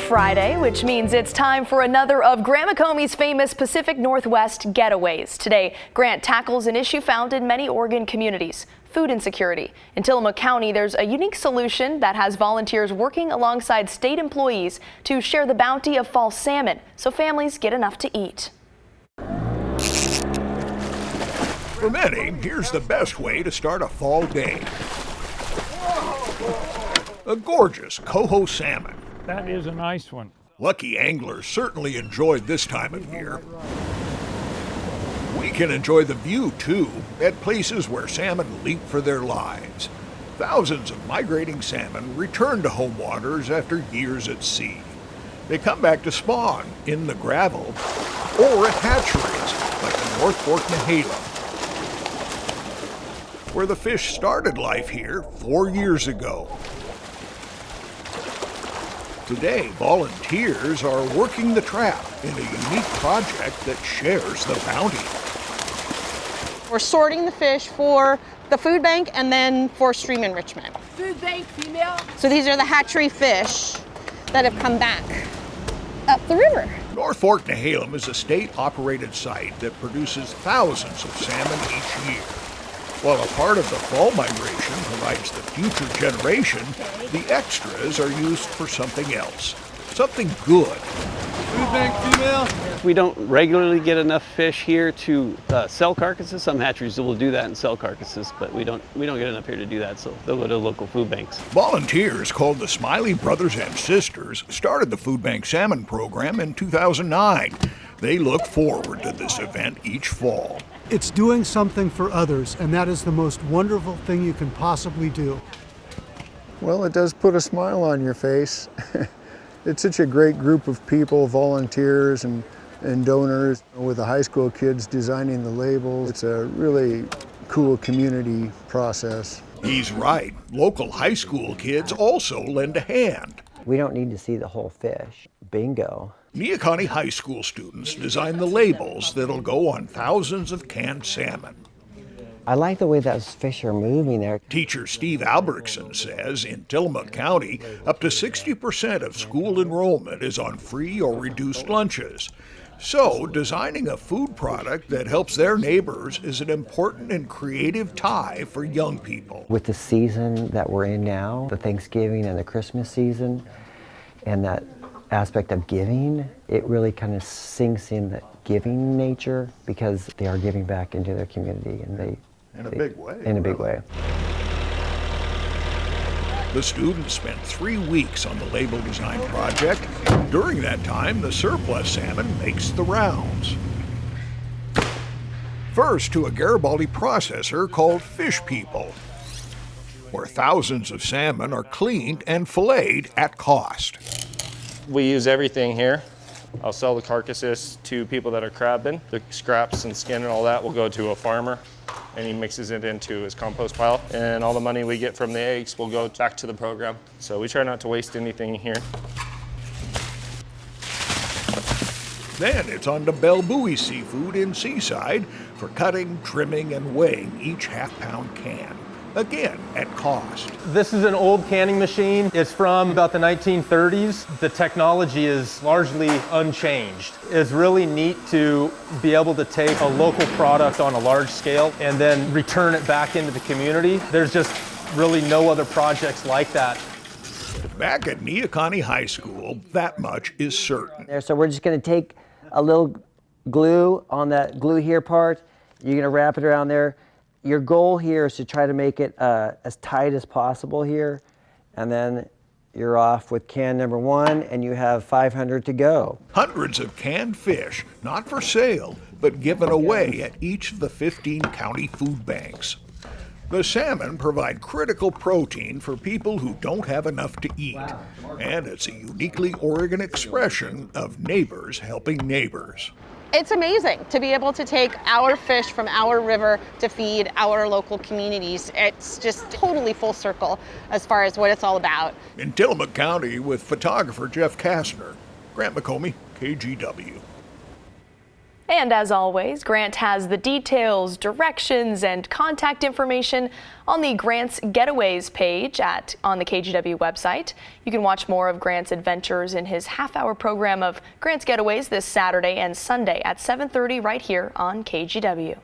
Friday, which means it's time for another of Grant McCombie's famous Pacific Northwest getaways. Today, Grant tackles an issue found in many Oregon communities: food insecurity. In Tillamook County, there's a unique solution that has volunteers working alongside state employees to share the bounty of fall salmon so families get enough to eat. For many, here's the best way to start a fall day. A gorgeous Coho salmon. That is a nice one. Lucky anglers certainly enjoyed this time of year. We can enjoy the view, too, at places where salmon leap for their lives. Thousands of migrating salmon return to home waters after years at sea. They come back to spawn in the gravel or at hatcheries like the North Fork Nehalem, where the fish started life here 4 years ago. Today, volunteers are working the trap in a unique project that shares the bounty. We're sorting the fish for the food bank and then for stream enrichment. Food bank female. So these are the hatchery fish that have come back up the river. North Fork Nehalem is a state-operated site that produces thousands of salmon each year. While a part of the fall migration provides the future generation, the extras are used for something else, something good. Food bank female. We don't regularly get enough fish here to sell carcasses. Some hatcheries will do that and sell carcasses, but we don't get enough here to do that, so they'll go to local food banks. Volunteers called the Smiley Brothers and Sisters started the Food Bank Salmon Program in 2009. They look forward to this event each fall. It's doing something for others, and that is the most wonderful thing you can possibly do. Well, it does put a smile on your face. It's such a great group of people, volunteers and donors, with the high school kids designing the labels. It's a really cool community process. He's right. Local high school kids also lend a hand. We don't need to see the whole fish. Bingo. Nehalem High School students design the labels that'll go on thousands of canned salmon. I like the way those fish are moving there. Teacher Steve Albrechtson says in Tillamook County, up to 60% of school enrollment is on free or reduced lunches. So designing a food product that helps their neighbors is an important and creative tie for young people. With the season that we're in now, the Thanksgiving and the Christmas season, and that aspect of giving, it really kind of sinks in the giving nature, because they are giving back into their community, and in a big way. In a big way. The students spent 3 weeks on the label design project. During that time, the surplus salmon makes the rounds. First to a Garibaldi processor called Fish People, where thousands of salmon are cleaned and filleted at cost. We use everything here. I'll sell the carcasses to people that are crabbing. The scraps and skin and all that will go to a farmer, and he mixes it into his compost pile. And all the money we get from the eggs will go back to the program. So we try not to waste anything here. Then it's on to Belle Bowie Seafood in Seaside for cutting, trimming, and weighing each half-pound can. Again, at cost. This is an old canning machine. It's from about the 1930s. The technology is largely unchanged. It's really neat to be able to take a local product on a large scale and then return it back into the community. There's just really no other projects like that. Back at Nehalem High School, that much is certain. So we're just going to take a little glue on that glue here part. You're going to wrap it around there. Your goal here is to try to make it as tight as possible here, and then you're off with can number 1, and you have 500 to go. Hundreds of canned fish, not for sale, but given away at each of the 15 county food banks. The salmon provide critical protein for people who don't have enough to eat, and it's a uniquely Oregon expression of neighbors helping neighbors. It's amazing to be able to take our fish from our river to feed our local communities. It's just totally full circle as far as what it's all about. In Tillamook County with photographer Jeff Kastner, Grant McCombie, KGW. And as always, Grant has the details, directions, and contact information on the Grants Getaways page on the KGW website. You can watch more of Grant's adventures in his half-hour program of Grants Getaways this Saturday and Sunday at 7:30 right here on KGW.